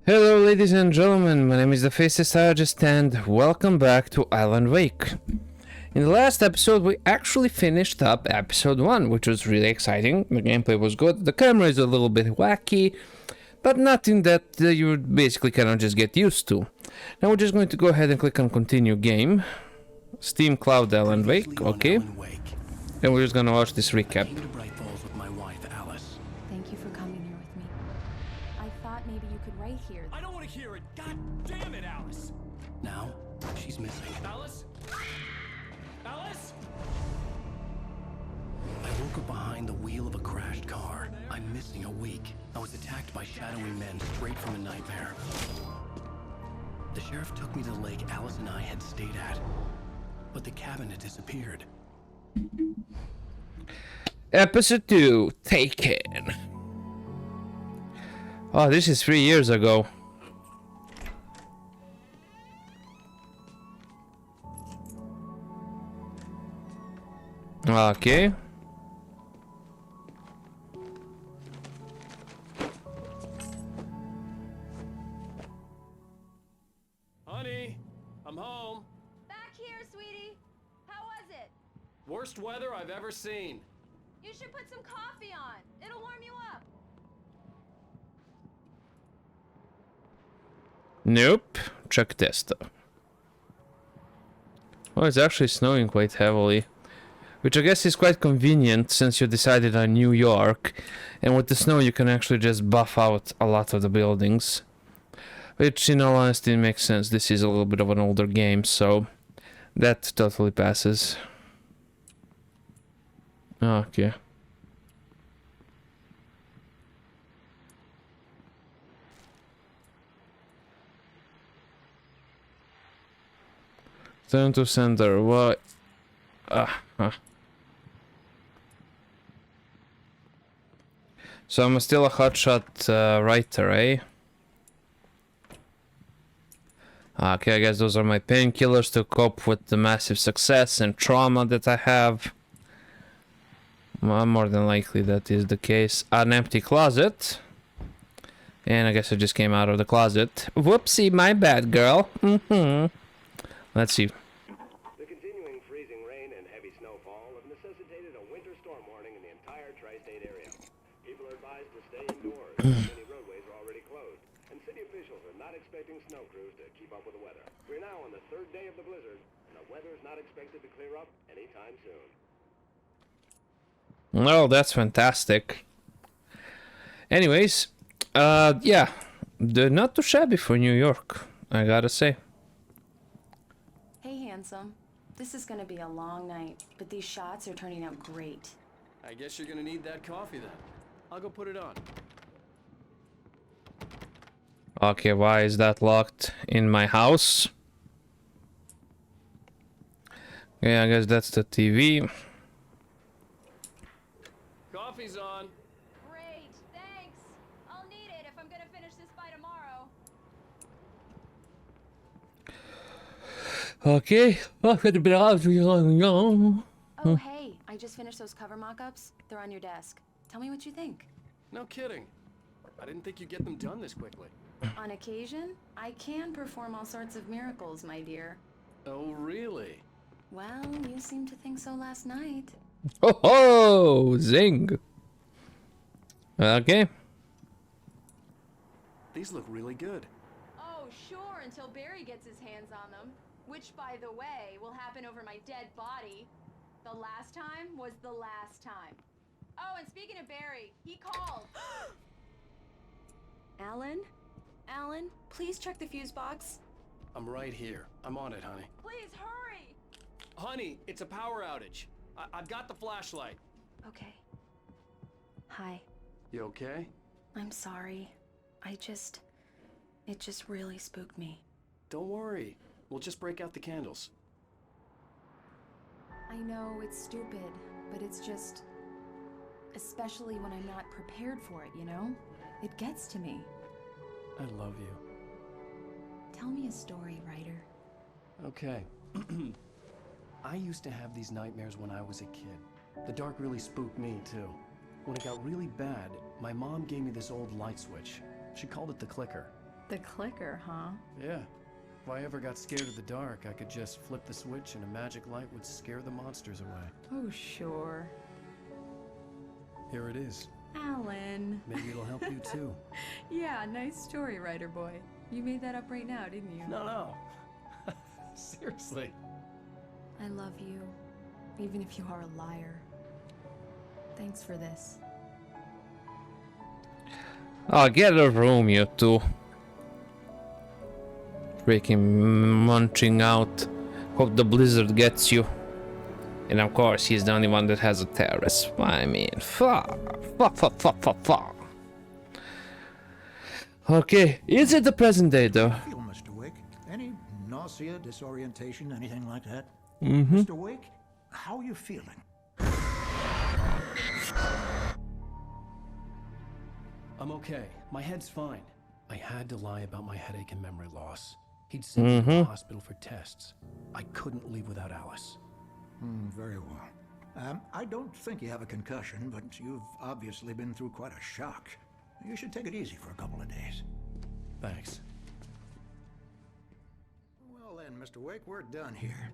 Hello ladies and gentlemen, my name is the Faceless Artist and welcome back to Alan Wake. In the last episode we actually finished up episode 1, which was really exciting. The gameplay was good, the camera is a little bit wacky, but nothing that you basically cannot just get used to. Now we're just going to go ahead and click on continue game. Steam Cloud Alan Wake, okay. And we're just gonna watch this recap. Thank you for coming here with me. I thought maybe you could write here. I don't want to hear it. God damn it, Alice. Now, she's missing. Alice? Alice? I woke up behind the wheel of a crashed car. I'm missing a week. I was attacked by shadowy men straight from a nightmare. The sheriff took me to the lake Alice and I had stayed at. But the cabin had disappeared. Episode 2, Taken. Oh, this is 3 years ago. Okay. Honey, I'm home. Back here, sweetie. How was it? Worst weather I've ever seen. You should put some coffee on. It'll warm you up. Nope. Check test. Well, it's actually snowing quite heavily. Which I guess is quite convenient since you decided on New York. And with the snow you can actually just buff out a lot of the buildings. Which in all honesty makes sense. This is a little bit of an older game, so that totally passes. Okay. Turn to center. What? So I'm still a hotshot writer, eh? Okay, I guess those are my painkillers to cope with the massive success and trauma that I have. Well, more than likely that is the case. An empty closet. And I guess I just came out of the closet. Whoopsie, my bad, girl. Let's see. The continuing freezing rain and heavy snowfall have necessitated a winter storm warning in the entire tri-state area. People are advised to stay indoors as many roadways are already closed, and city officials are not expecting snow crews to keep up with the weather. We're now on the third day of the blizzard, and the weather is not expected to clear up anytime soon. Oh, that's fantastic. Anyways, yeah, they're not too shabby for New York, I gotta say. Hey, handsome. This is gonna be a long night, but these shots are turning out great. I guess you're gonna need that coffee then. I'll go put it on. Okay, why is that locked in my house? Yeah, I guess that's the TV. Coffee's on. Great, thanks. I'll need it if I'm gonna finish this by tomorrow. Okay. Oh, hey, I just finished those cover mock-ups. They're on your desk. Tell me what you think. No kidding. I didn't think you'd get them done this quickly. On occasion, I can perform all sorts of miracles, my dear. Oh, really? Well, you seemed to think so last night. Oh ho! Zing! Okay. These look really good. Oh, sure, until Barry gets his hands on them. Which, by the way, will happen over my dead body. The last time was the last time. Oh, and speaking of Barry, he called. Alan? Alan, please check the fuse box. I'm right here. I'm on it, honey. Please, hurry! Honey, it's a power outage. I've got the flashlight. Okay. Hi. You okay? I'm sorry. It just really spooked me. Don't worry. We'll just break out the candles. I know it's stupid, but it's just... Especially when I'm not prepared for it, you know? It gets to me. I love you. Tell me a story, writer. Okay. I used to have these nightmares when I was a kid. The dark really spooked me, too. When it got really bad, my mom gave me this old light switch. She called it the clicker. The clicker, huh? Yeah. If I ever got scared of the dark, I could just flip the switch and a magic light would scare the monsters away. Oh, sure. Here it is. Alan. Maybe it'll help you too. Yeah, nice story, writer boy. You made that up right now, didn't you? No. Seriously. I love you, even if you are a liar. Thanks for this. Oh, get a room, you two. Freaking munching out. Hope the blizzard gets you. And of course, he's the only one that has a terrace. I mean, fuck. Okay, is it the present day though? Feel, Mr. Wake? Any nausea, disorientation, anything like that? Mm-hmm. Mr. Wake, how are you feeling? I'm okay. My head's fine. I had to lie about my headache and memory loss. He'd sent me to the hospital for tests. I couldn't leave without Alice. Very well. I don't think you have a concussion, but you've obviously been through quite a shock. You should take it easy for a couple of days. Thanks. Well then, Mr. Wake, we're done here.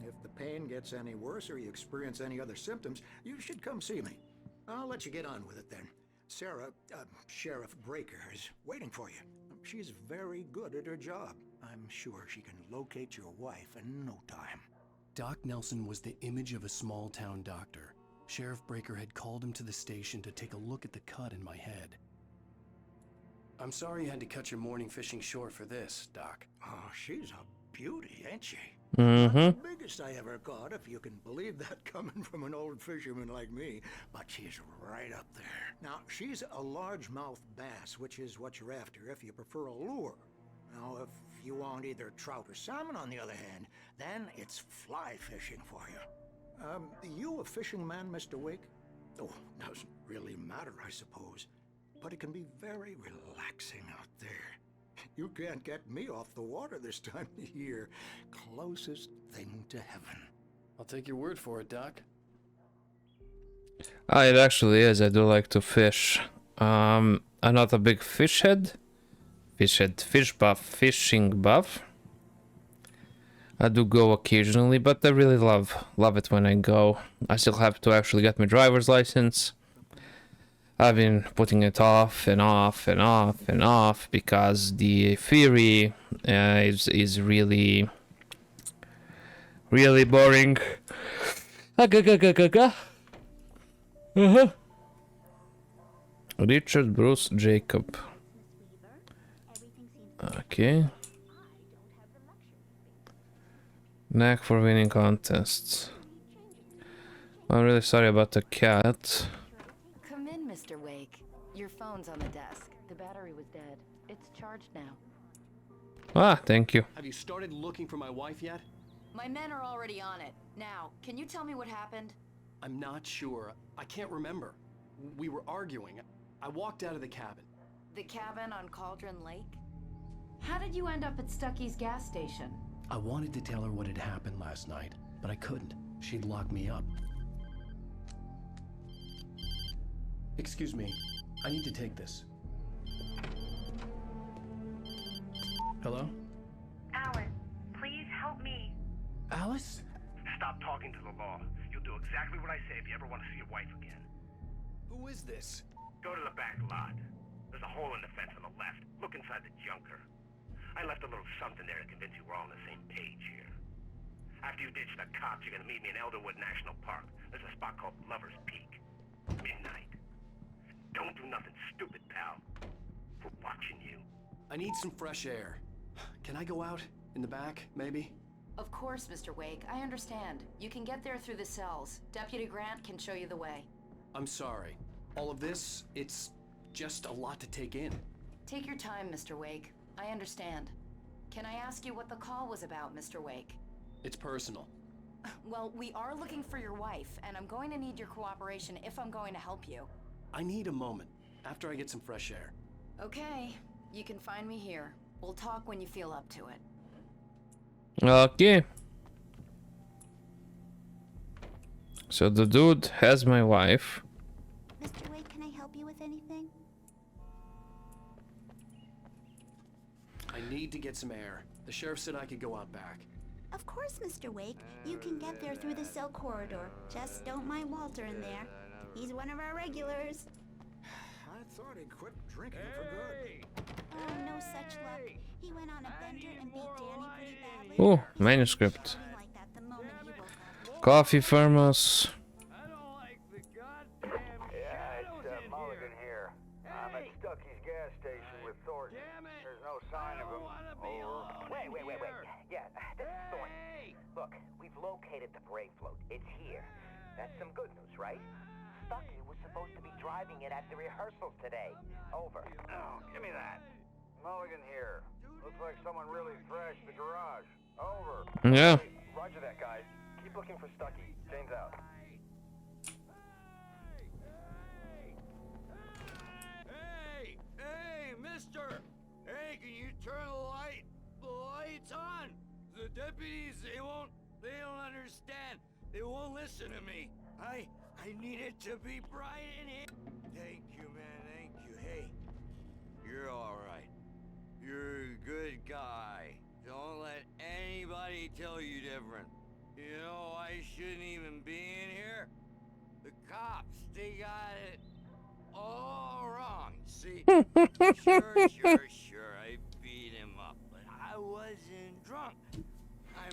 If the pain gets any worse or you experience any other symptoms, you should come see me. I'll let you get on with it then. Sarah, Sheriff Breaker, is waiting for you. She's very good at her job. I'm sure she can locate your wife in no time. Doc Nelson was the image of a small-town doctor. Sheriff Breaker had called him to the station to take a look at the cut in my head. I'm sorry you had to cut your morning fishing short for this, Doc. Oh, she's a beauty, ain't she? Mm-hmm. Not the biggest I ever caught, if you can believe that coming from an old fisherman like me, but she's right up there. Now, she's a largemouth bass, which is what you're after if you prefer a lure. Now, if you want either trout or salmon, on the other hand, then it's fly fishing for you. You a fishing man, Mr. Wake? Oh, doesn't really matter, I suppose. But it can be very relaxing out there. You can't get me off the water this time of year. Closest thing to heaven. I'll take your word for it, Doc. It actually is. I do like to fish. I'm not a big fish buff, fishing buff. I do go occasionally, but I really love it when I go. I still have to actually get my driver's license. I've been putting it off and off and off and off because the theory is really boring. Richard Bruce Jacob. Okay. Knack for winning contests. I'm really sorry about the cat. Come in, Mr. Wake. Your phone's on the desk. The battery was dead. It's charged now. Ah, thank you. Have you started looking for my wife yet? My men are already on it. Now, can you tell me what happened? I'm not sure. I can't remember. We were arguing. I walked out of the cabin. The cabin on Cauldron Lake? How did you end up at Stucky's gas station? I wanted to tell her what had happened last night, but I couldn't. She'd lock me up. Excuse me. I need to take this. Hello? Alan, please help me. Alice? Stop talking to the law. You'll do exactly what I say if you ever want to see your wife again. Who is this? Go to the back lot. There's a hole in the fence on the left. Look inside the junker. I left a little something there to convince you we're all on the same page here. After you ditch the cops, you're gonna meet me in Elderwood National Park. There's a spot called Lover's Peak. Midnight. Don't do nothing stupid, pal. We're watching you. I need some fresh air. Can I go out? In the back, maybe? Of course, Mr. Wake. I understand. You can get there through the cells. Deputy Grant can show you the way. I'm sorry. All of this, it's just a lot to take in. Take your time, Mr. Wake. I understand. Can I ask you what the call was about, Mr. Wake? It's personal. Well, we are looking for your wife, and I'm going to need your cooperation if I'm going to help you. I need a moment, after I get some fresh air. Okay. You can find me here. We'll talk when you feel up to it. Okay. So the dude has my wife. Mr. Wake, can I help you with anything? I need to get some air. The sheriff said I could go out back. Of course, Mr. Wake. You can get there through the cell corridor. Just don't mind Walter in there. He's one of our regulars. I thought he'd quit drinking for good. Oh, no such luck. He went on a bender and beat Danny pretty badly. Oh, manuscript. Something like that the moment he woke up. Coffee thermos. Yeah, it's Mulligan here. I'm at Stucky's gas station with Thornton. There's no sign of him. Wait. Yeah, this is Thornton. Look, we've located the brake float. It's here. That's some good news, right? Stucky was supposed to be driving it at the rehearsals today. Over. Oh, give me that. Mulligan here. Looks like someone really thrashed the garage. Over. Yeah. Roger that, guys. Keep looking for Stucky. Jane's out. Hey, mister! Hey, can you turn the lights on? The deputies, they don't understand. They won't listen to me. I need it to be bright in here. Thank you, man, thank you. Hey, you're alright. You're a good guy. Don't let anybody tell you different. You know, I shouldn't even be in here. The cops, they got it all wrong. See, sure, I beat him up, but I wasn't drunk. I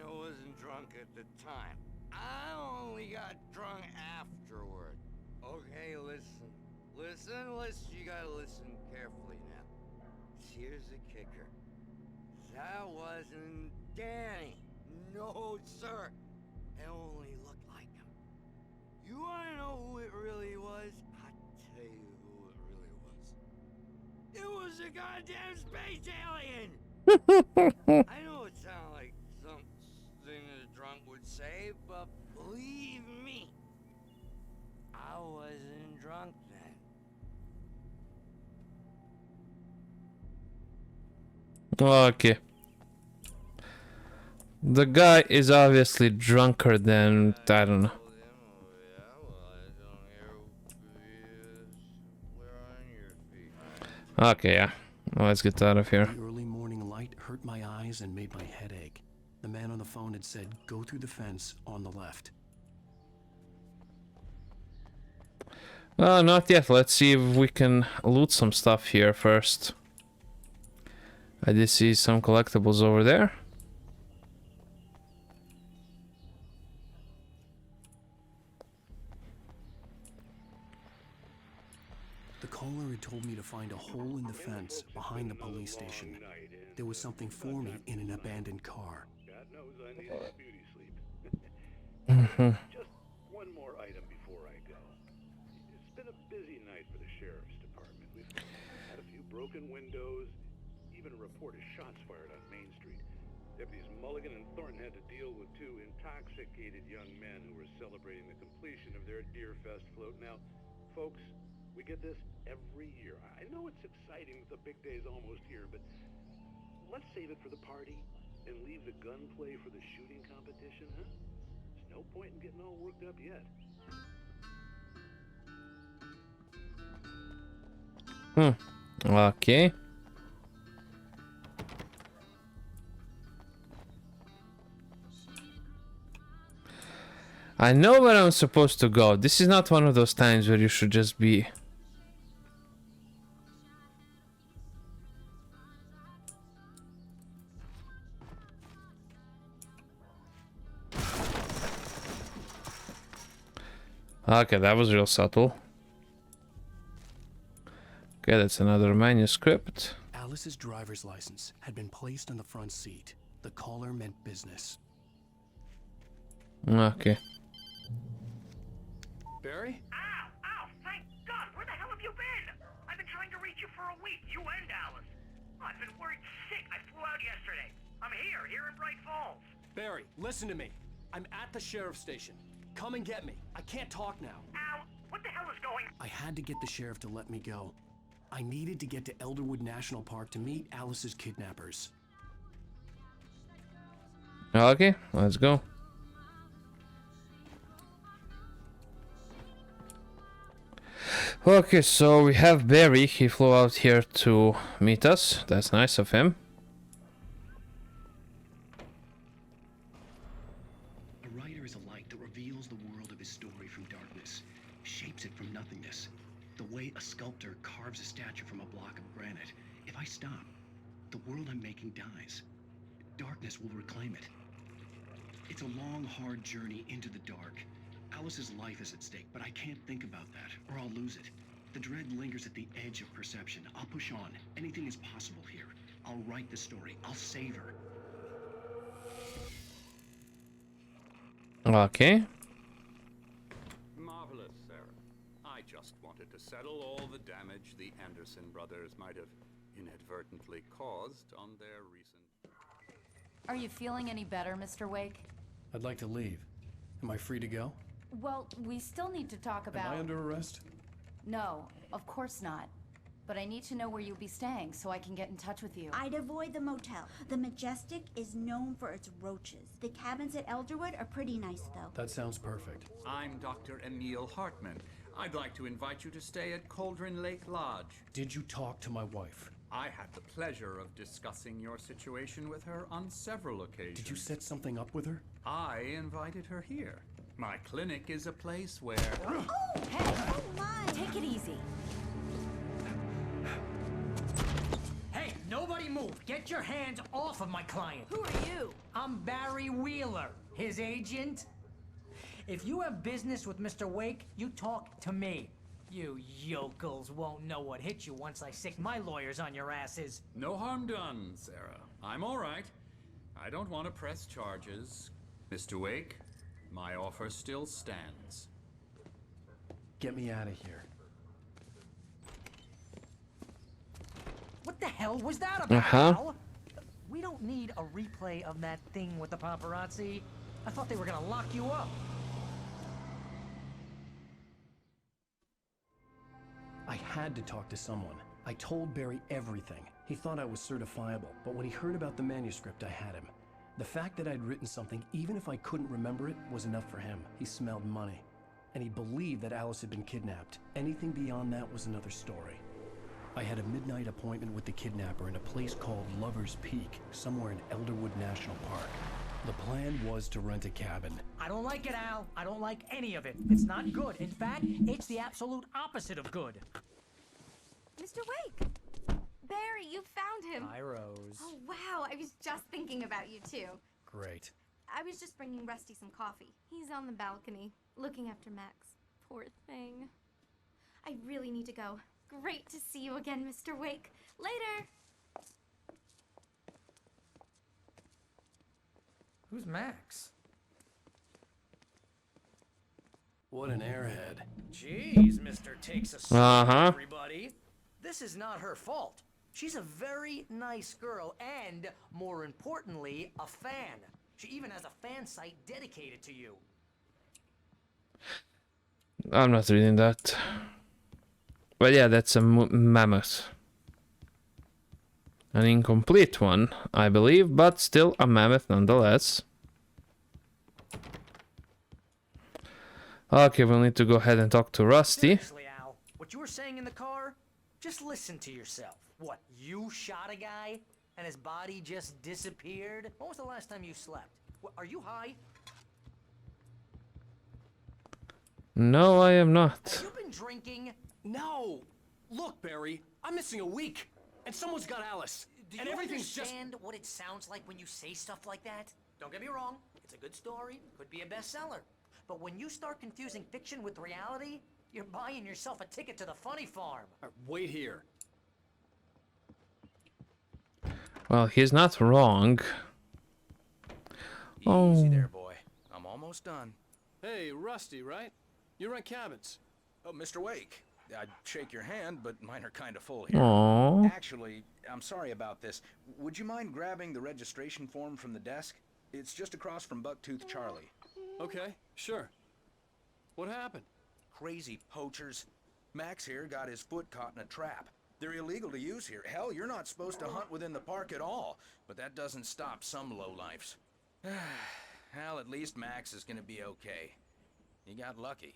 wasn't drunk at the time. I only got drunk afterward. Okay, listen. You gotta listen carefully now. Here's the kicker. That wasn't Danny. No, sir. It only looked like him. You wanna know who it really was? I'll tell you who it really was. It was a goddamn space alien! I know it sounds like something a drunk would say, but believe me, I wasn't drunk then. Okay. The guy is obviously drunker than, I don't know. Okay, yeah. Well, let's get out of here. The early morning light hurt my eyes and made my head ache. The man on the phone had said, go through the fence on the left. Not yet. Let's see if we can loot some stuff here first. I did see some collectibles over there. The caller had told me to find a hole in the fence behind the police station. There was something for me in an abandoned car. God knows I need a beauty sleep. Just one more item before I go. It's been a busy night for the sheriff's department. We've had a few broken windows, even a report of shots fired on Main Street. Deputies Mulligan and Thornton had to deal with two intoxicated young men who were celebrating the completion of their Deerfest float. Now, folks, we get this every year. I know it's exciting that the big day's almost here, but let's save it for the party and leave the gunplay for the shooting competition, huh? There's no point in getting all worked up yet. Okay. I know where I'm supposed to go. This is not one of those times where you should just be... Okay, that was real subtle. Okay, that's another manuscript. Alice's driver's license had been placed on the front seat. The caller meant business. Okay. Barry? Ow! Thank God! Where the hell have you been? I've been trying to reach you for a week, you and Alice. I've been worried sick. I flew out yesterday. I'm here in Bright Falls. Barry, listen to me. I'm at the sheriff's station. Come and get me. I can't talk now. Al, what the hell is going on? I had to get the sheriff to let me go. I needed to get to Elderwood National Park to meet Alice's kidnappers. Okay, let's go. Okay, so we have Barry. He flew out here to meet us. That's nice of him. A writer is a light that reveals the world of his story from darkness, shapes it from nothingness. The way a sculptor carves a statue from a block of granite. If I stop, the world I'm making dies. Darkness will reclaim it. It's a long, hard journey into the dark. Alice's life is at stake, but I can't think about that, or I'll lose it. The dread lingers at the edge of perception. I'll push on. Anything is possible here. I'll write the story. I'll save her. Okay. Marvelous, Sarah. I just wanted to settle all the damage the Anderson brothers might have inadvertently caused on their recent... Are you feeling any better, Mr. Wake? I'd like to leave. Am I free to go? Well, we still need to talk about... Am I under arrest? No, of course not. But I need to know where you'll be staying so I can get in touch with you. I'd avoid the motel. The Majestic is known for its roaches. The cabins at Elderwood are pretty nice, though. That sounds perfect. I'm Dr. Emil Hartman. I'd like to invite you to stay at Cauldron Lake Lodge. Did you talk to my wife? I had the pleasure of discussing your situation with her on several occasions. Did you set something up with her? I invited her here. My clinic is a place where... Oh, hey, come on! Take it easy. Hey, nobody move! Get your hands off of my client! Who are you? I'm Barry Wheeler, his agent. If you have business with Mr. Wake, you talk to me. You yokels won't know what hit you once I sick my lawyers on your asses. No harm done, Sarah. I'm all right. I don't want to press charges. Mr. Wake, my offer still stands. Get me out of here. What the hell was that about, Al? We don't need a replay of that thing with the paparazzi. I thought they were gonna lock you up. I had to talk to someone. I told Barry everything. He thought I was certifiable, but when he heard about the manuscript, I had him. The fact that I'd written something, even if I couldn't remember it, was enough for him. He smelled money. And he believed that Alice had been kidnapped. Anything beyond that was another story. I had a midnight appointment with the kidnapper in a place called Lover's Peak, somewhere in Elderwood National Park. The plan was to rent a cabin. I don't like it, Al. I don't like any of it. It's not good. In fact, it's the absolute opposite of good. Mr. Wake! Barry, you found him! Hi, Rose. Oh, wow. I was just thinking about you, too. Great. I was just bringing Rusty some coffee. He's on the balcony, looking after Max. Poor thing. I really need to go. Great to see you again, Mr. Wake. Later! Who's Max? What an airhead. Jeez, Mr. Takes a swing, everybody. This is not her fault. She's a very nice girl and, more importantly, a fan. She even has a fan site dedicated to you. I'm not reading that. But yeah, that's a mammoth. An incomplete one, I believe, but still a mammoth nonetheless. Okay, we'll need to go ahead and talk to Rusty. Seriously, Al, what you were saying in the car? Just listen to yourself. What, you shot a guy and his body just disappeared? When was the last time you slept? What, are you high? No, I am not. Have you been drinking? No! Look, Barry, I'm missing a week, and someone's got Alice. Do and you everything's understand what it sounds like when you say stuff like that? Don't get me wrong, it's a good story, could be a bestseller. But when you start confusing fiction with reality, you're buying yourself a ticket to the funny farm. Wait here. Well, he's not wrong. Easy there, boy. I'm almost done. Hey, Rusty, right? You rent cabins. Oh, Mr. Wake. I'd shake your hand, but mine are kind of full here. Aww. Actually, I'm sorry about this. Would you mind grabbing the registration form from the desk? It's just across from Bucktooth Charlie. Okay, sure. What happened? Crazy poachers. Max here got his foot caught in a trap. They're illegal to use here. Hell, you're not supposed to hunt within the park at all. But that doesn't stop some lowlifes. Hell, at least Max is gonna be okay. He got lucky.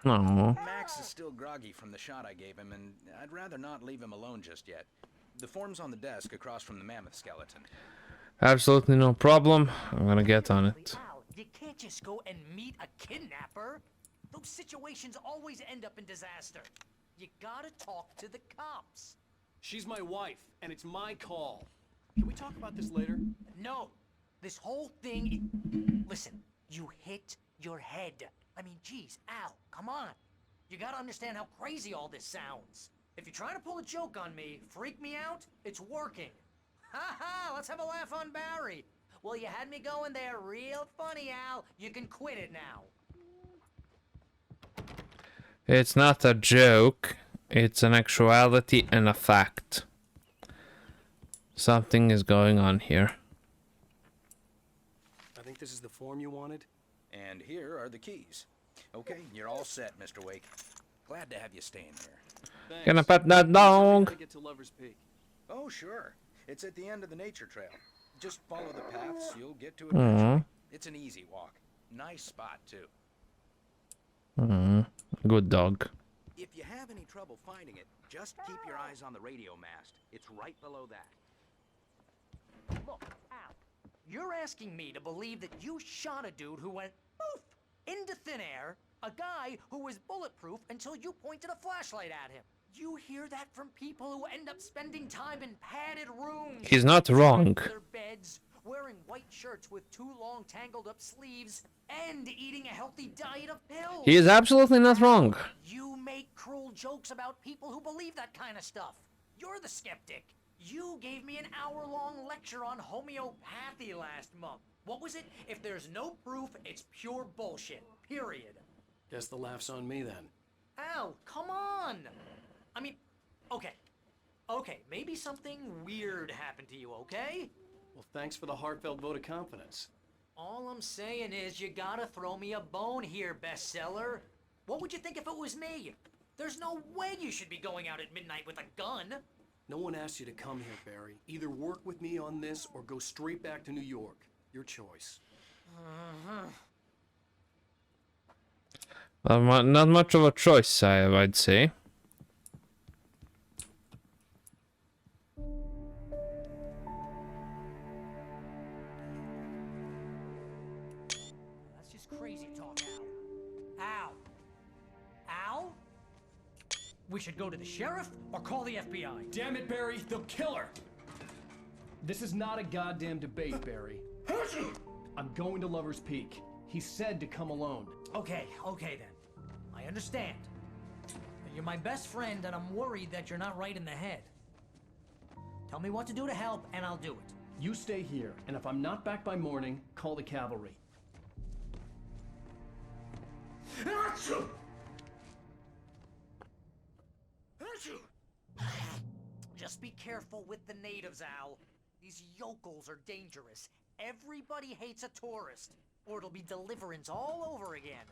No. Max is still groggy from the shot I gave him, and I'd rather not leave him alone just yet. The form's on the desk across from the mammoth skeleton. Absolutely no problem. I'm gonna get on it. Al, you can't just go and meet a kidnapper. Those situations always end up in disaster. You gotta talk to the cops. She's my wife, and it's my call. Can we talk about this later? No. This whole thing... Listen, you hit your head. I mean, geez, Al, come on. You gotta understand how crazy all this sounds. If you're trying to pull a joke on me, freak me out, it's working. Ha ha, let's have a laugh on Barry. Well, you had me going there real funny, Al. You can quit it now. It's not a joke. It's an actuality and a fact. Something is going on here. I think this is the form you wanted. And here are the keys. Okay, you're all set, Mr. Wake. Glad to have you staying here. Thanks. Gonna pet that dog. How to get to Lover's Peak? Oh, sure. It's at the end of the nature trail. Just follow the paths, you'll get to it Aww. eventually. It's an easy walk. Nice spot, too. Good dog. If you have any trouble finding it, just keep your eyes on the radio mast. It's right below that. Look, Al, you're asking me to believe that you shot a dude who went poof into thin air, a guy who was bulletproof until you pointed a flashlight at him. You hear that from people who end up spending time in padded rooms. He's not wrong. Their beds, wearing white shirts with too long tangled up sleeves, and eating a healthy diet of pills. He is absolutely not wrong. You make cruel jokes about people who believe that kind of stuff. You're the skeptic. You gave me an hour-long lecture on homeopathy last month. What was it? If there's no proof, it's pure bullshit. Period. Guess the laugh's on me then. Al, come on! I mean, okay. Okay, maybe something weird happened to you, okay? Well, thanks for the heartfelt vote of confidence. All I'm saying is you gotta throw me a bone here, bestseller. What would you think if it was me? There's no way you should be going out at midnight with a gun. No one asked you to come here, Barry. Either work with me on this or go straight back to New York. Your choice. Not much of a choice, I'd say. That's just crazy talk, Al. Al? Al? We should go to the sheriff or call the FBI. Damn it, Barry, they'll kill her! This is not a goddamn debate, Barry. I'm going to Lover's Peak. He said to come alone. Okay then. I understand. You're my best friend, and I'm worried that you're not right in the head. Tell me what to do to help, and I'll do it. You stay here, and if I'm not back by morning, call the cavalry. Just be careful with the natives, Al. These yokels are dangerous. Everybody hates a tourist, or it'll be deliverance all over again.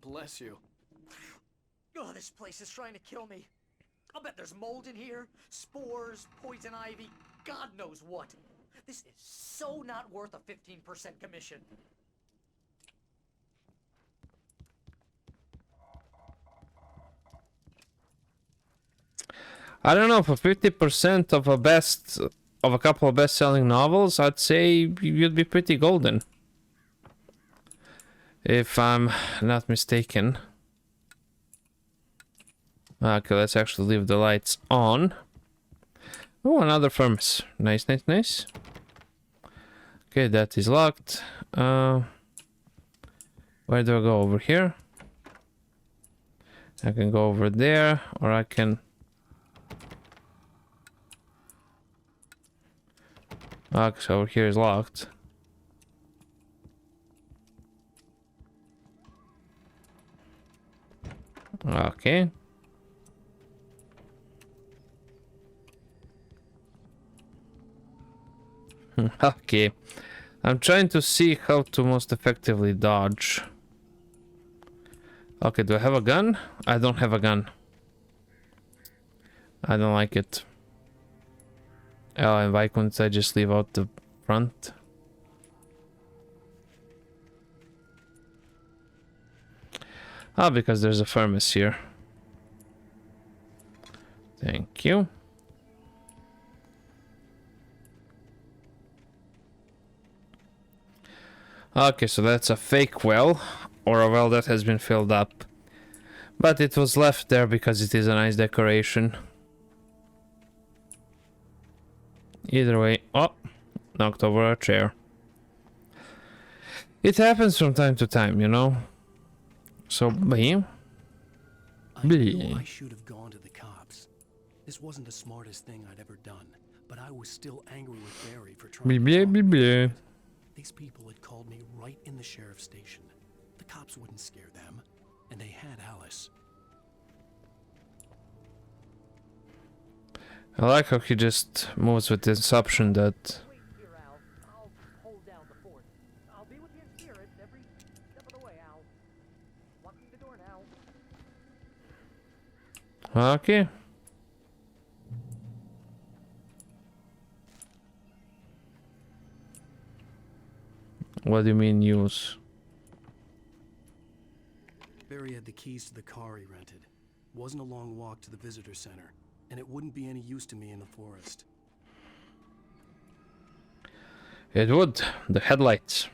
Bless you. Oh, this place is trying to kill me. I'll bet there's mold in here, spores, poison ivy, God knows what. This is so not worth a 15% commission. I don't know, for 50% of a couple of best-selling novels, I'd say you'd be pretty golden. If I'm not mistaken. Okay, let's actually leave the lights on. Oh, another furnace. Nice. Okay, that is locked. Where do I go? Over here? I can go over there, or I can... Okay, so over here is locked. Okay. Okay. I'm trying to see how to most effectively dodge. Okay, do I have a gun? I don't have a gun. I don't like it. Oh, and why couldn't I just leave out the front? Ah, because there's a thermos here. Thank you. Okay, so that's a fake well, or a well that has been filled up. But it was left there because it is a nice decoration. Either way, oh, knocked over a chair. It happens from time to time, you know. So, bam. I know I should have gone to the cops. This wasn't the smartest thing I'd ever done, but I was still angry with Barry for trying to talk me. These people had called me right in the sheriff's station. The cops wouldn't scare them, and they had Alice. I like how he just moves with the assumption that... Okay. What do you mean use? Barry had the keys to the car he rented. Wasn't a long walk to the visitor center, and it wouldn't be any use to me in the forest. It would. The headlights.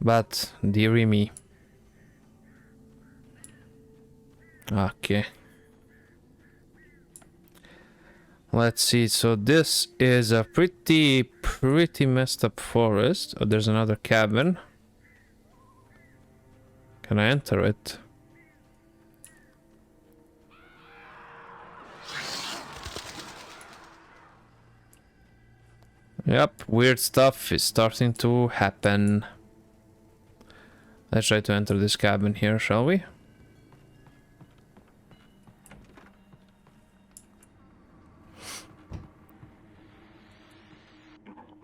But, dearie me. Okay. Let's see. So this is a pretty messed up forest. Oh, there's another cabin. Can I enter it? Yep, weird stuff is starting to happen. Let's try to enter this cabin here, shall we?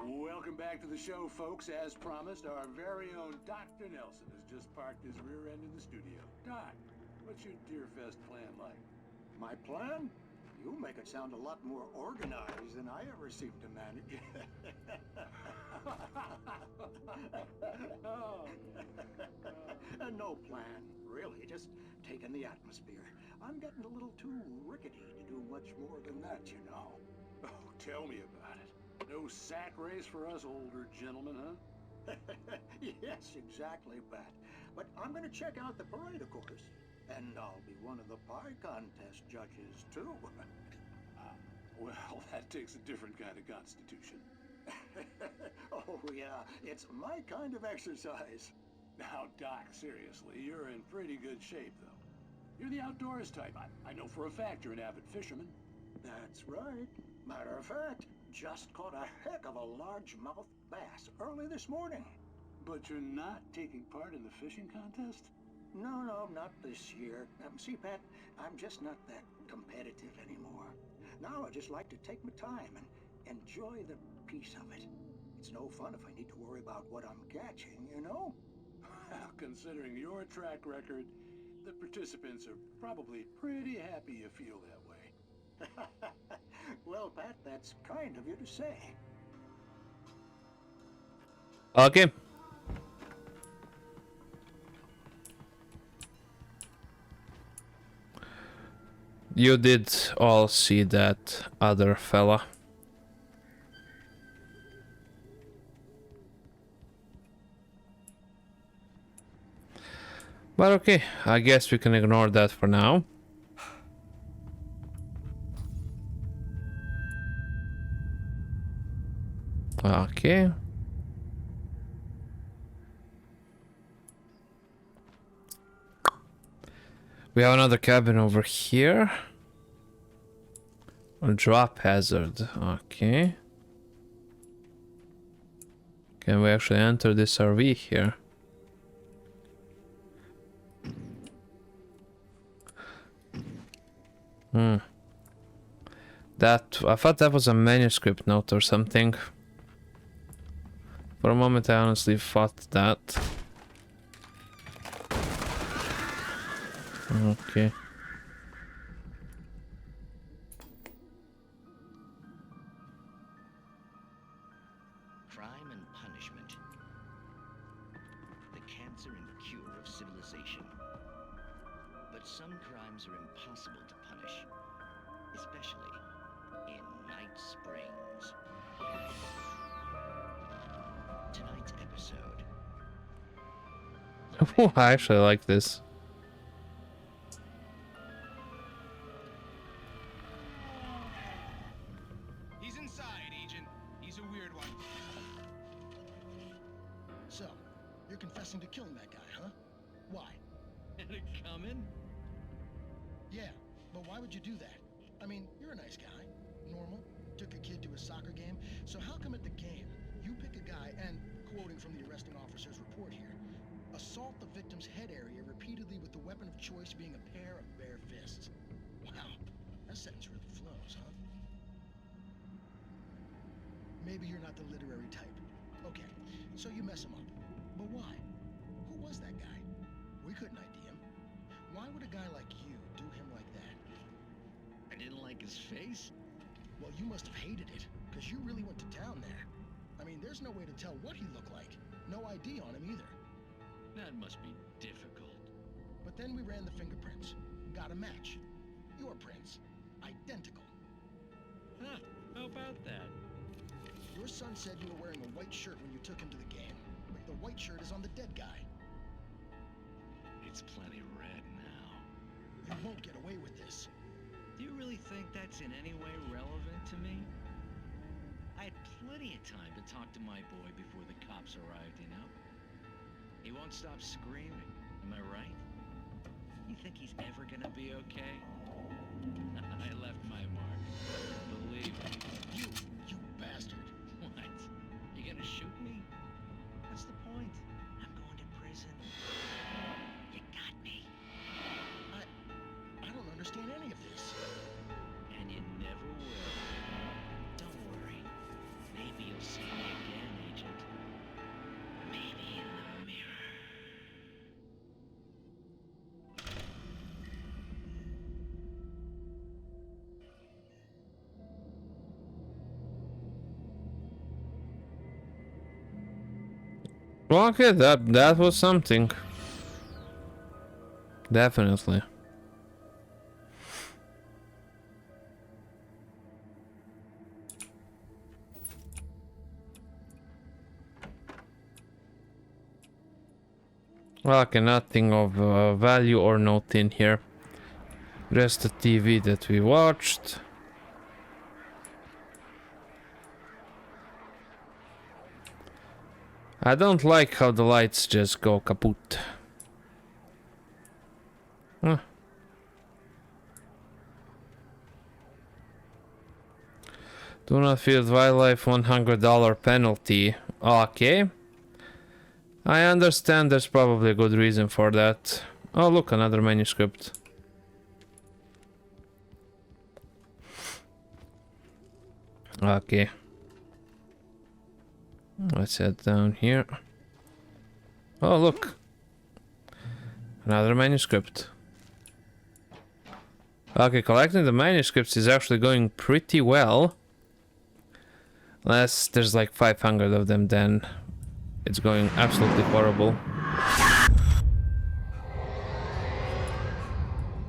Welcome back to the show, folks. As promised, our very own Dr. Nelson has just parked his rear end in the studio. Doc, what's your Deerfest plan like? My plan? You make it sound a lot more organized than I ever seem to manage. No plan, really. Just taking the atmosphere. I'm getting a little too rickety to do much more than that, you know. Oh, tell me about it. No sack race for us older gentlemen, huh? Yes, exactly, Pat. But I'm gonna check out the parade, of course. And I'll be one of the pie contest judges, too. Well, that takes a different kind of constitution. Oh, yeah. It's my kind of exercise. Now, Doc, seriously, you're in pretty good shape, though. You're the outdoors type. I know for a fact you're an avid fisherman. That's right. Matter of fact, just caught a heck of a largemouth bass early this morning. But you're not taking part in the fishing contest? No, not this year. See, Pat, I'm just not that competitive anymore. Now I just like to take my time and enjoy the peace of it. It's no fun if I need to worry about what I'm catching, you know? Well, considering your track record, the participants are probably pretty happy you feel that way. Well, Pat, that's kind of you to say. Okay. You did all see that other fella. But okay, I guess we can ignore that for now. Okay. We have another cabin over here. A drop hazard. Okay. Can we actually enter this RV here? I thought that was a manuscript note or something. For a moment I honestly thought that. Okay. Crime and punishment. The cancer and cure of civilization. But some crimes are impossible to punish, especially in Night Springs. Tonight's episode. Oh, I actually like this. He's inside, Agent. He's a weird one. So, you're confessing to killing that guy, huh? Why? Had it coming? Yeah, but why would you do that? I mean, you're a nice guy. Normal. Took a kid to a soccer game. So how come at the game, you pick a guy and, quoting from the arresting officer's report here, assault the victim's head area repeatedly with the weapon of choice being a pair of bare fists? Wow, that sentence really flows, huh? Maybe you're not the literary type. Okay, so you mess him up. But why? Who was that guy? We couldn't ID him. Why would a guy like you do him like that? I didn't like his face. Well, you must have hated it, because you really went to town there. I mean, there's no way to tell what he looked like. No ID on him either. That must be difficult. But then we ran the fingerprints. Got a match. Your prints. Identical. Huh, how about that? Your son said you were wearing a white shirt when you took him to the game. But the white shirt is on the dead guy. It's plenty red now. You won't get away with this. Do you really think that's in any way relevant to me? I had plenty of time to talk to my boy before the cops arrived, you know? He won't stop screaming, am I right? You think he's ever gonna be okay? I left my mark. Believe me. You bastard. What? You gonna shoot me? What's the point? I'm going to prison. You got me. I don't understand any of this. And you never will. Don't worry. Maybe you'll see me again, Agent. Maybe in the mirror. Well, okay, that was something. Definitely. Well, okay, nothing of value or note in here. Just the TV that we watched. I don't like how the lights just go kaput. Huh. Do not feed wildlife, $100 penalty. Okay. I understand there's probably a good reason for that. Oh look, another manuscript. Okay. Let's head down here. Oh look. Another manuscript. Okay, collecting the manuscripts is actually going pretty well. Unless there's like 500 of them, then it's going absolutely horrible.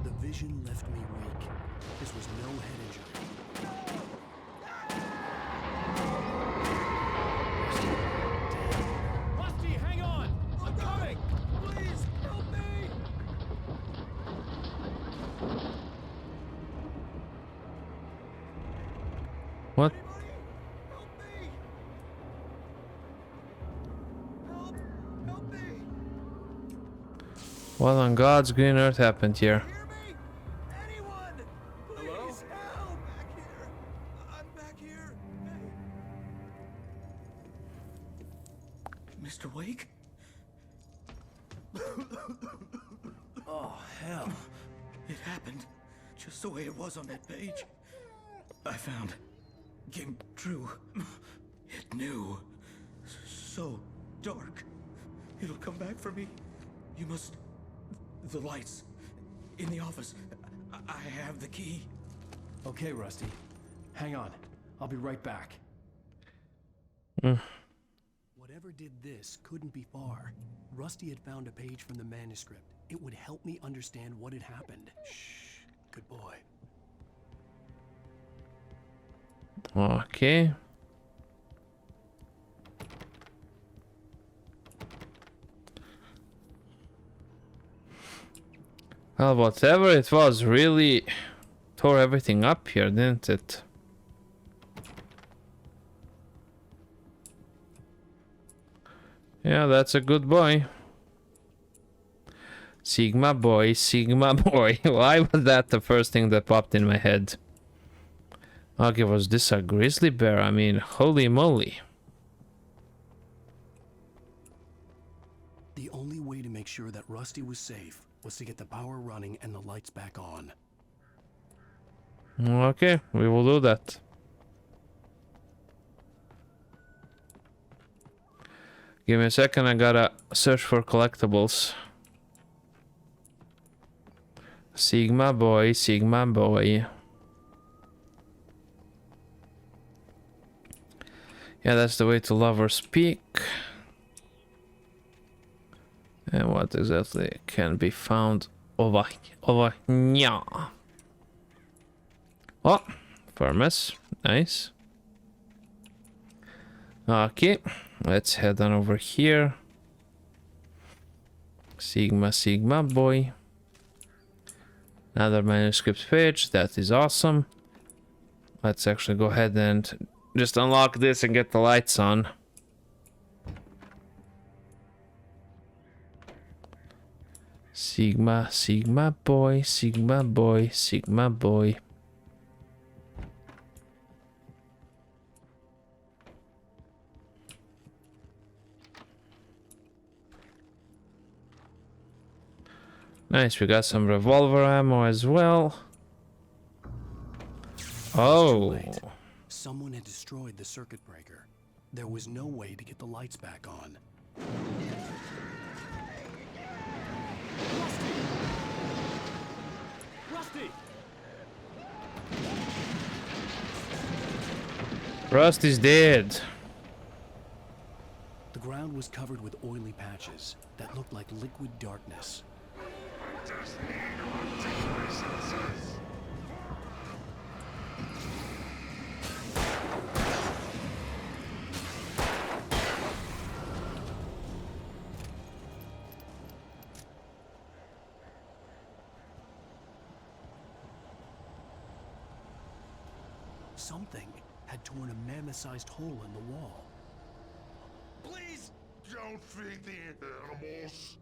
The vision left me weak. This was no head injury. Rusty, hang on! I'm coming! Please, help me! What? What on God's green earth happened here? Hello? I'm back here. Mr. Wake? Oh, hell. It happened just the way it was on that page. I found. Came true. It knew. So dark. It'll come back for me. You must. The lights. In the office. I have the key. Okay, Rusty. Hang on. I'll be right back. Whatever whoever did this couldn't be far. Rusty had found a page from the manuscript. It would help me understand what had happened. Shh. Good boy. Okay. Well, whatever it was really tore everything up here, didn't it? Yeah, that's a good boy. Sigma boy, Sigma boy. Why was that the first thing that popped in my head? Okay, was this a grizzly bear? I mean, holy moly. The only way to make sure that Rusty was safe was to get the power running and the lights back on. Okay, we will do that. Give me a second, I gotta search for collectibles. Sigma boy, Sigma boy. Yeah, that's the way to Lover's Peak. And what exactly can be found over here? Oh, Furnace. Nice. Okay, let's head on over here. Sigma boy. Another manuscript page. That is awesome. Let's actually go ahead and just unlock this and get the lights on. Sigma boy, Sigma boy, Sigma boy. Nice, we got some revolver ammo as well. Oh. Someone had destroyed the circuit breaker. There was no way to get the lights back on. Rusty! Rusty's dead. The ground was covered with oily patches that looked like liquid darkness. Something had torn a mammoth-sized hole in the wall. Please don't feed the animals.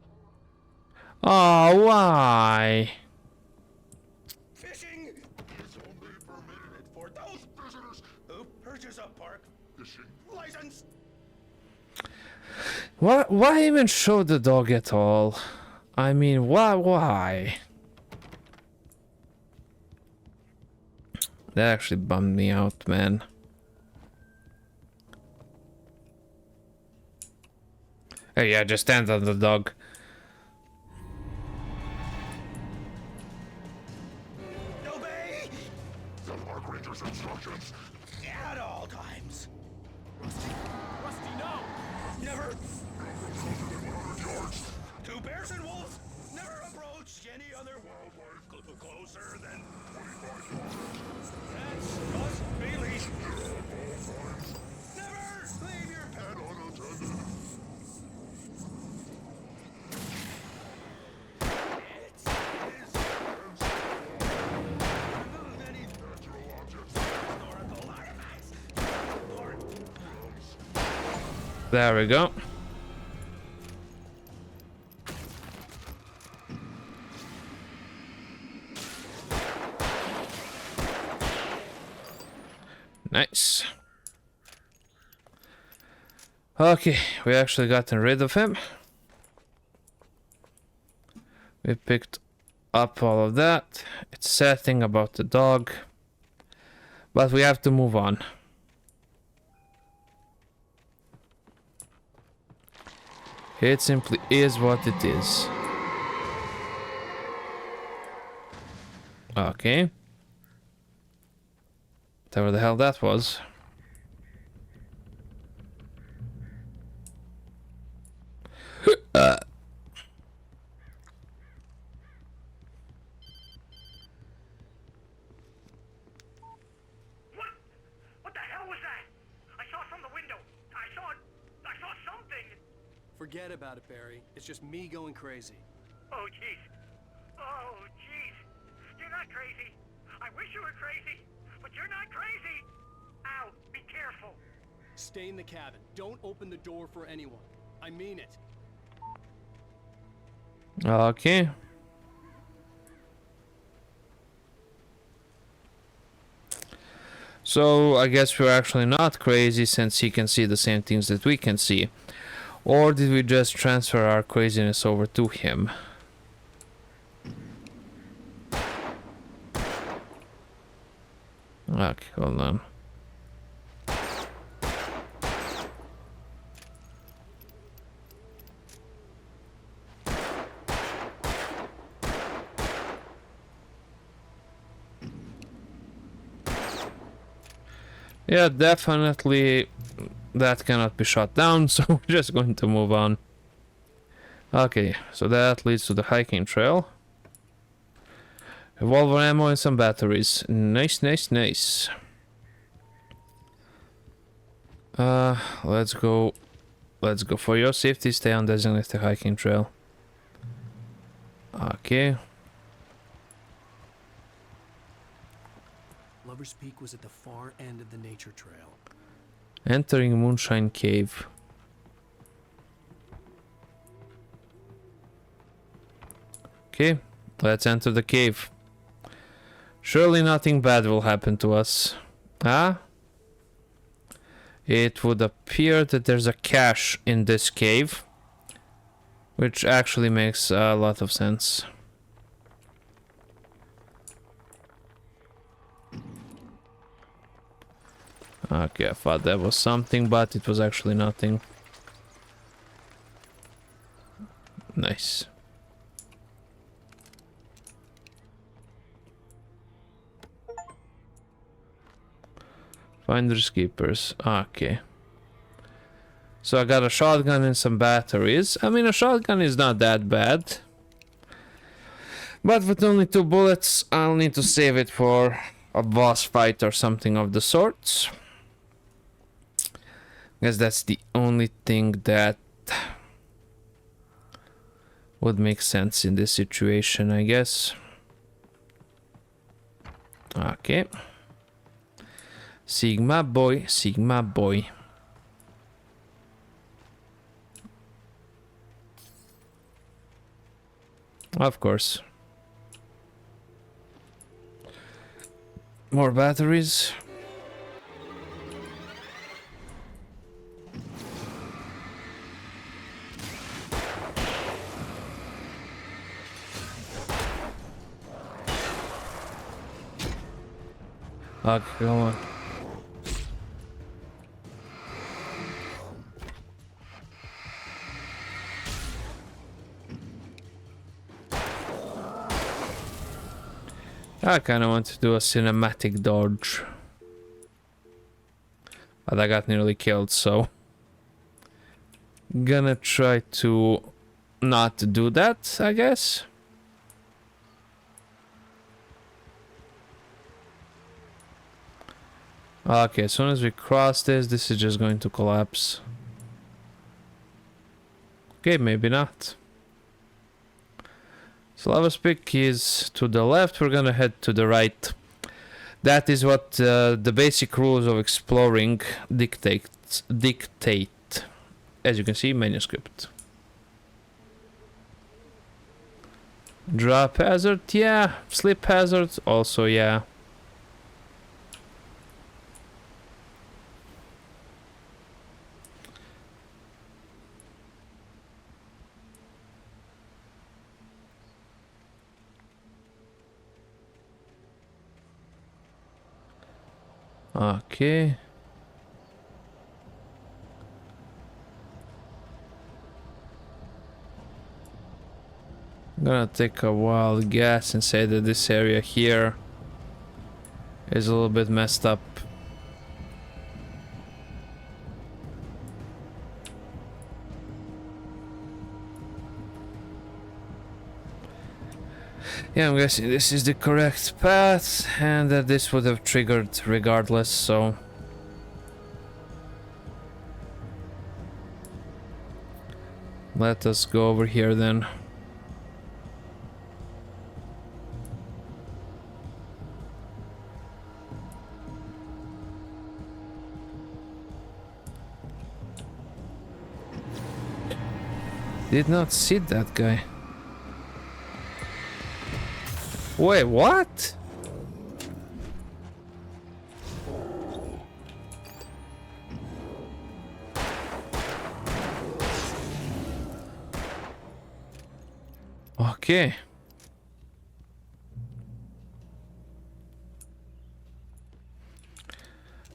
Oh, why? Fishing is only permitted for those visitors who purchase a park fishing license. Why even show the dog at all? I mean, why? That actually bummed me out, man. Hey, yeah, just stand on the dog. Obey the Park Ranger's instructions at all times. Rusty, no! Never closer than 100 yards. To bears and wolves, never approach any other wildlife closer than 25 yards. That's must be least. Never leave your pet unattended. There we go. Nice. Okay, we actually gotten rid of him. We picked up all of that. It's sad thing about the dog, but we have to move on. It simply is what it is. Okay. Whatever the hell that was. Forget about it, Barry. It's just me going crazy. Oh, jeez. Oh, jeez. You're not crazy. I wish you were crazy, but you're not crazy. Ow, be careful. Stay in the cabin. Don't open the door for anyone. I mean it. Okay. So I guess we're actually not crazy since he can see the same things that we can see. Or did we just transfer our craziness over to him? Okay, hold on. Yeah, definitely that cannot be shut down, so we're just going to move on. Okay, so that leads to the hiking trail. Revolver ammo and some batteries. Nice, nice, nice. Let's go. Let's go. For your safety, stay on designated hiking trail. Okay. Lover's Peak was at the far end of the nature trail. Entering Moonshine Cave. Okay, let's enter the cave. Surely nothing bad will happen to us. Huh? It would appear that there's a cache in this cave, which actually makes a lot of sense. Okay, I thought that was something, but it was actually nothing. Nice. Finders keepers. Okay. So I got a shotgun and some batteries. I mean, a shotgun is not that bad. But with only 2 bullets, I'll need to save it for a boss fight or something of the sorts. Guess that's the only thing that would make sense in this situation, I guess. Okay. Sigma boy, Sigma boy. Of course. More batteries. Okay, come on. I kind of want to do a cinematic dodge. But I got nearly killed, so... Gonna try to not do that, I guess. Okay, as soon as we cross this, this is just going to collapse. Okay, maybe not. So Lover's Peak is to the left, we're gonna head to the right. That is what the basic rules of exploring dictate. As you can see, manuscript. Drop hazard, yeah. Slip hazard, also yeah. Okay. I'm gonna take a wild guess and say that this area here is a little bit messed up. Yeah, I'm guessing this is the correct path, and that this would have triggered regardless, so... Let us go over here then. Did not see that guy. Wait, what? Okay.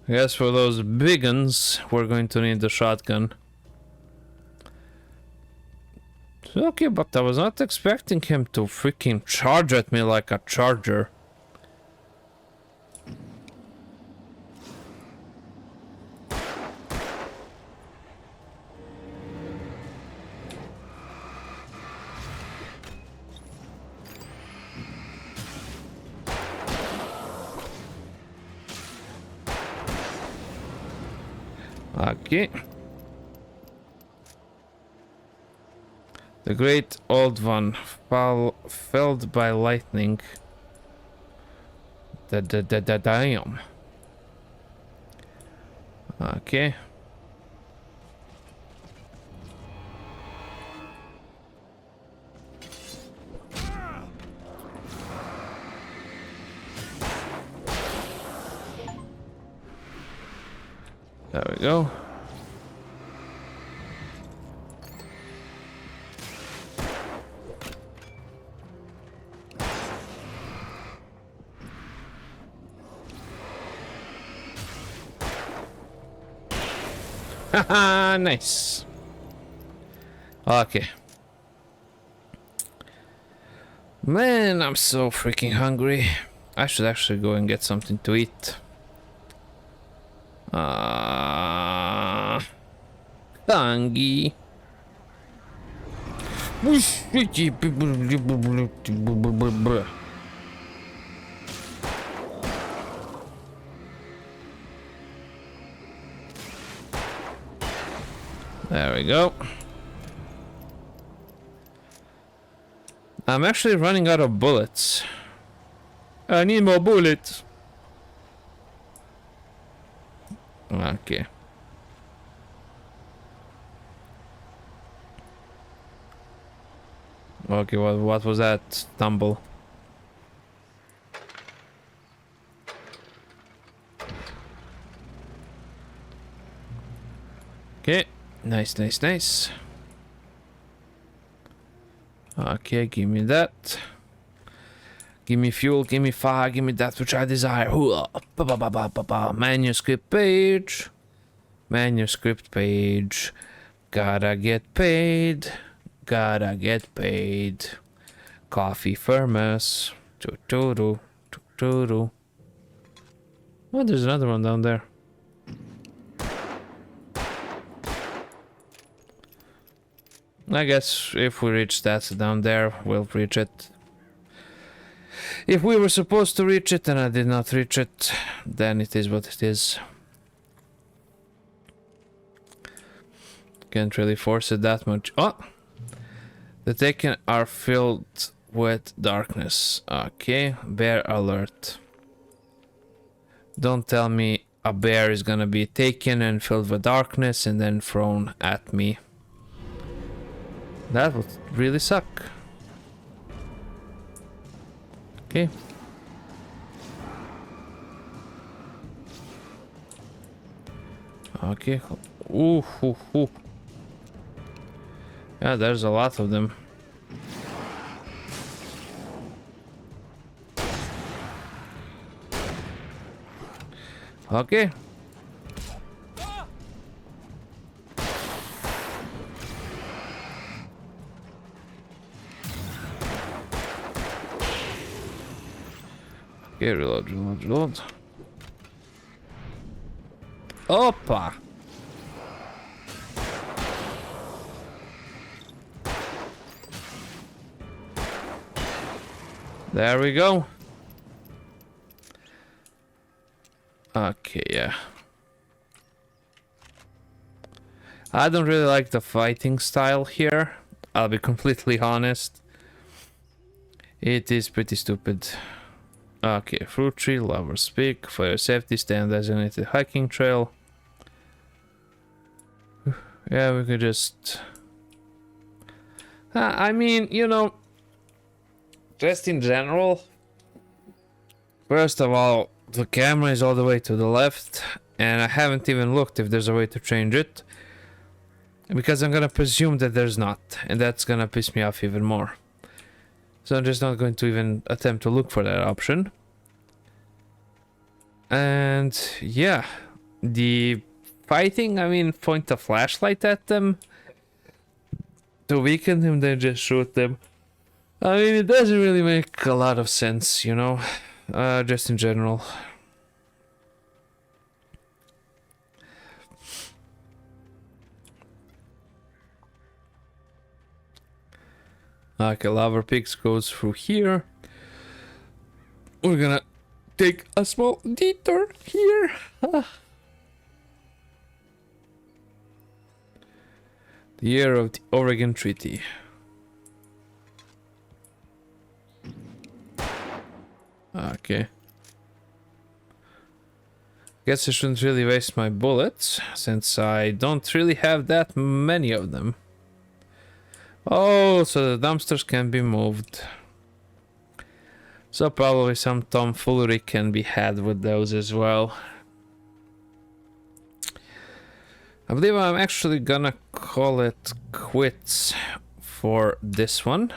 I guess for those big uns, we're going to need the shotgun. Okay, but I was not expecting him to freaking charge at me like a charger. Okay. The great old one felled by lightning. Damn. Okay. There we go. Haha, nice. Okay. Man, I'm so freaking hungry. I should actually go and get something to eat. Hungry. There we go. I'm actually running out of bullets. I need more bullets. Okay. Okay, what was that stumble? Okay, nice, nice, nice. Okay, give me that. Give me fuel, give me fire, give me that which I desire. Manuscript page. Manuscript page. Gotta get paid. Gotta get paid. Coffee thermos. Oh, there's another one down there. I guess if we reach that down there, we'll reach it. If we were supposed to reach it and I did not reach it, then it is what it is. Can't really force it that much. Oh! The Taken are filled with darkness. Okay, bear alert. Don't tell me a bear is gonna be taken and filled with darkness and then thrown at me. That would really suck. Okay. Okay. Ooh, ooh, ooh. Yeah, there's a lot of them. Okay. Okay, reload, reload, reload. Opa! There we go. Okay, yeah. I don't really like the fighting style here. I'll be completely honest. It is pretty stupid. Okay, fruit tree, lover's peak. For your safety, stand designated hiking trail. Yeah, we could just... I mean, you know, just in general, first of all, the camera is all the way to the left, and I haven't even looked if there's a way to change it, because I'm gonna presume that there's not, and that's gonna piss me off even more. So I'm just not going to even attempt to look for that option. And yeah, the fighting, I mean, point a flashlight at them to weaken them, then just shoot them. I mean, it doesn't really make a lot of sense, you know, just in general. Okay, Lava Pigs goes through here. We're gonna take a small detour here. The year of the Oregon Treaty. Okay. Guess I shouldn't really waste my bullets, since I don't really have that many of them. Oh, so the dumpsters can be moved. So probably some tomfoolery can be had with those as well. I believe I'm actually gonna call it quits for this one.